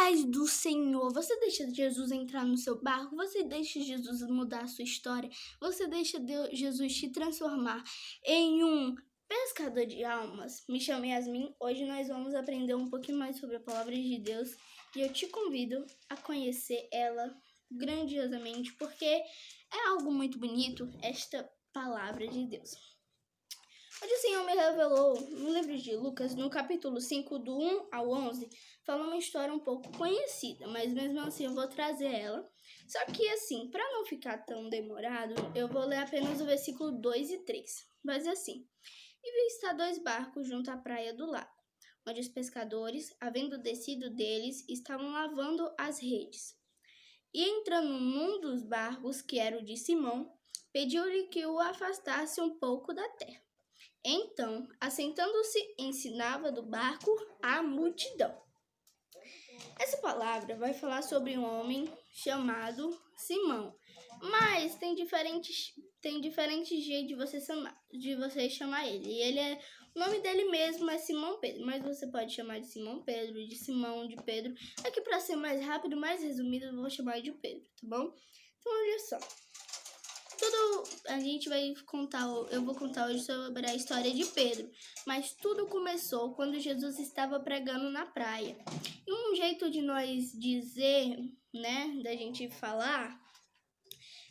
paz do Senhor. Você deixa Jesus entrar no seu barco? Você deixa Jesus mudar a sua história? Você deixa Jesus te transformar em um pescador de almas? Me chamo Yasmin. Hoje nós vamos aprender um pouquinho mais sobre a palavra de Deus e eu te convido a conhecer ela grandiosamente, porque é algo muito bonito esta palavra de Deus. Hoje o Senhor me revelou no livro de Lucas, no capítulo 5, do 1 ao 11, fala uma história um pouco conhecida, mas mesmo assim eu vou trazer ela. Só que assim, para não ficar tão demorado, eu vou ler apenas o versículo 2 e 3. Vai dizer assim: E vi estar 2 barcos junto à praia do lago, onde os pescadores, havendo descido deles, estavam lavando as redes. E entrando num dos barcos, que era o de Simão, pediu-lhe que o afastasse um pouco da terra. Então, assentando-se, ensinava do barco a multidão. Essa palavra vai falar sobre um homem chamado Simão, mas tem diferentes jeitos de você chamar ele. E o nome dele mesmo é Simão Pedro, mas você pode chamar de Simão Pedro, de Simão, de Pedro. Aqui, para ser mais rápido, mais resumido, eu vou chamar de Pedro, tá bom? Então, olha só. Eu vou contar hoje sobre a história de Pedro, mas tudo começou quando Jesus estava pregando na praia. E um jeito de nós dizer, da gente falar,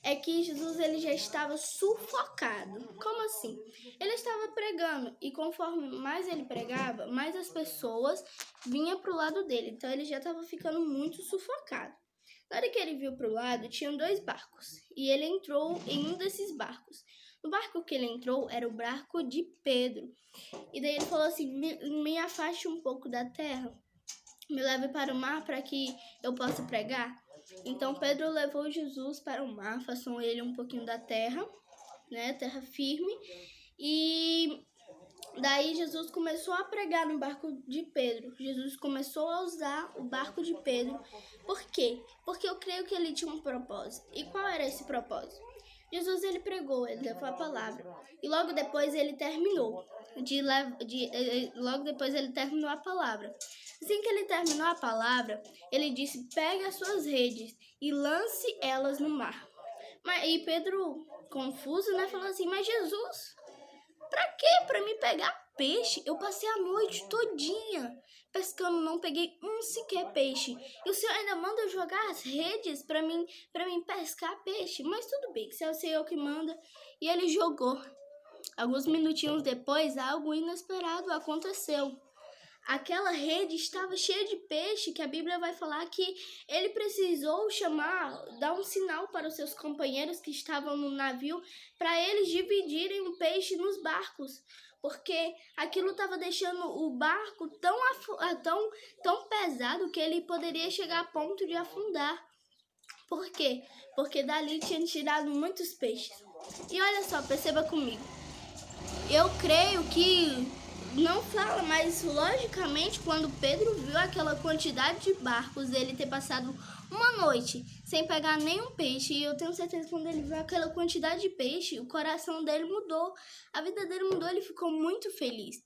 é que Jesus ele já estava sufocado. Como assim? Ele estava pregando e conforme mais ele pregava, mais as pessoas vinham para o lado dele. Então ele já estava ficando muito sufocado. Na hora que ele viu para o lado, tinham 2 barcos, e ele entrou em um desses barcos. O barco que ele entrou era o barco de Pedro. E daí ele falou assim: me afaste um pouco da terra, me leve para o mar para que eu possa pregar. Então Pedro levou Jesus para o mar, afastou ele um pouquinho da terra, terra firme, e daí Jesus começou a pregar no barco de Pedro. Jesus começou a usar o barco de Pedro. Por quê? Porque eu creio que ele tinha um propósito. E qual era esse propósito? Jesus ele pregou, ele levou a palavra. E logo depois ele terminou. Logo depois ele terminou a palavra. Assim que ele terminou a palavra, ele disse: pegue as suas redes e lance elas no mar. E Pedro, confuso, falou assim: mas Jesus, pra quê? Pra me pegar peixe? Eu passei a noite todinha pescando, não peguei um sequer peixe. E o Senhor ainda manda eu jogar as redes pra mim pescar peixe. Mas tudo bem, que se é o Senhor que manda. E ele jogou. Alguns minutinhos depois, algo inesperado aconteceu. Aquela rede estava cheia de peixe, que a Bíblia vai falar que ele precisou dar um sinal para os seus companheiros que estavam no navio, para eles dividirem o peixe nos barcos, porque aquilo estava deixando o barco tão pesado que ele poderia chegar a ponto de afundar. Por quê? Porque dali tinha tirado muitos peixes. E olha só, perceba comigo. Eu creio que não fala, mas logicamente quando Pedro viu aquela quantidade de barcos, ele ter passado uma noite sem pegar nenhum peixe, e eu tenho certeza que quando ele viu aquela quantidade de peixe, o coração dele mudou, a vida dele mudou, ele ficou muito feliz.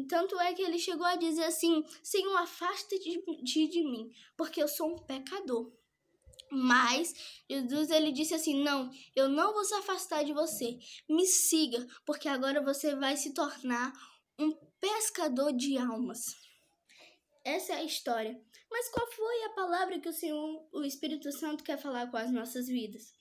Tanto é que ele chegou a dizer assim: Senhor, afasta-te de mim, porque eu sou um pecador. Mas Jesus ele disse assim: não, eu não vou se afastar de você, me siga, porque agora você vai se tornar um pescador de almas. Essa é a história. Mas qual foi a palavra que o Espírito Santo quer falar com as nossas vidas?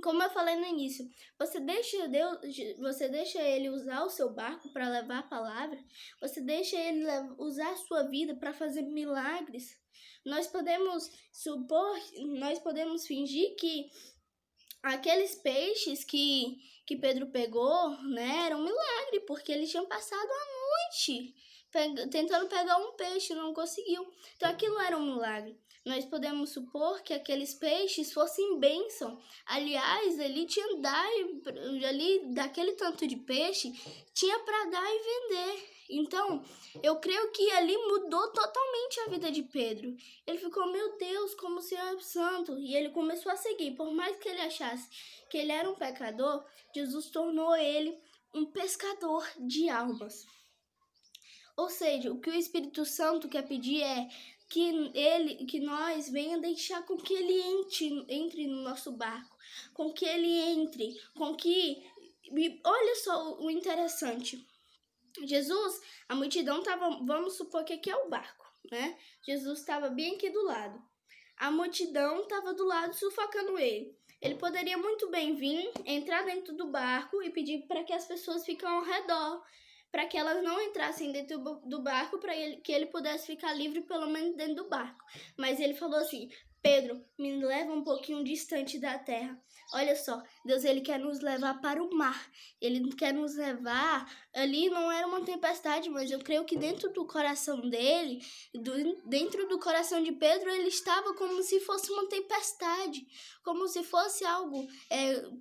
Como eu falei no início, você deixa ele usar o seu barco para levar a palavra? Você deixa ele usar a sua vida para fazer milagres? Nós podemos fingir que aqueles peixes que Pedro pegou, eram um milagre, porque eles tinham passado a noite tentando pegar um peixe, não conseguiu. Então aquilo era um milagre. Nós podemos supor que aqueles peixes fossem bênção. Aliás, daquele tanto de peixe, tinha para dar e vender. Então, eu creio que ali mudou totalmente a vida de Pedro. Ele ficou: meu Deus, como o Senhor é santo. E ele começou a seguir. Por mais que ele achasse que ele era um pecador, Jesus tornou ele um pescador de almas. Ou seja, o que o Espírito Santo quer pedir é: que nós venha deixar com que ele entre no nosso barco, com que ele entre, com que... Olha só o interessante. Jesus, a multidão estava, vamos supor que aqui é o barco, né? Jesus estava bem aqui do lado. A multidão estava do lado sufocando ele. Ele poderia muito bem vir, entrar dentro do barco e pedir para que as pessoas fiquem ao redor, para que elas não entrassem dentro do barco, para que ele pudesse ficar livre pelo menos dentro do barco. Mas ele falou assim: Pedro, me leva um pouquinho distante da terra. Olha só, Deus, ele quer nos levar para o mar. Ele quer nos levar... Ali não era uma tempestade, mas eu creio que dentro do coração dele, dentro do coração de Pedro, ele estava como se fosse uma tempestade. Como se fosse algo...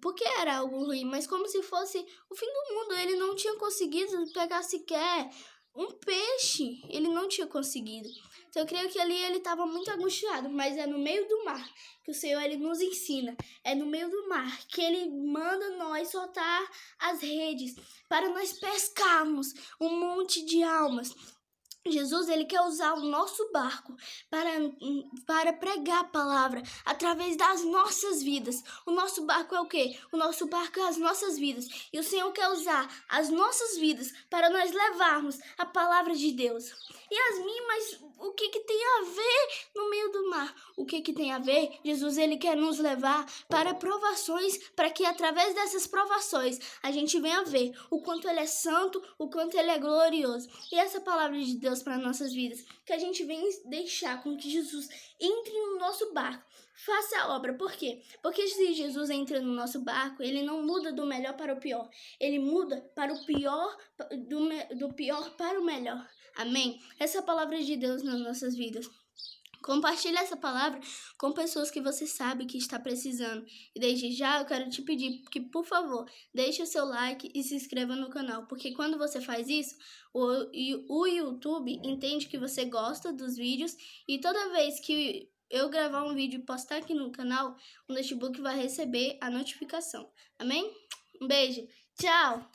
porque era algo ruim, mas como se fosse o fim do mundo. Ele não tinha conseguido pegar sequer um peixe. Ele não tinha conseguido. Então eu creio que ali ele estava muito angustiado, mas é no meio do mar que o Senhor ele nos ensina. É no meio do mar que ele manda nós soltar as redes para nós pescarmos um monte de almas. Jesus, ele quer usar o nosso barco para pregar a palavra através das nossas vidas. O nosso barco é o quê? O nosso barco é as nossas vidas. E o Senhor quer usar as nossas vidas para nós levarmos a palavra de Deus. Yasmin, mas o que tem a ver no meio do mar? O que tem a ver? Jesus, ele quer nos levar para provações, para que através dessas provações a gente venha ver o quanto ele é santo, o quanto ele é glorioso. E essa palavra de Deus para nossas vidas, que a gente venha deixar com que Jesus entre no nosso barco, faça a obra. Por quê? Porque se Jesus entra no nosso barco, ele não muda do melhor para o pior. Ele muda para o pior, do pior para o melhor. Amém? Essa é a palavra de Deus nas nossas vidas. Compartilhe essa palavra com pessoas que você sabe que está precisando. E desde já eu quero te pedir que, por favor, deixe o seu like e se inscreva no canal. Porque quando você faz isso, o YouTube entende que você gosta dos vídeos. E toda vez que eu gravar um vídeo e postar aqui no canal, o notebook vai receber a notificação. Amém? Um beijo. Tchau!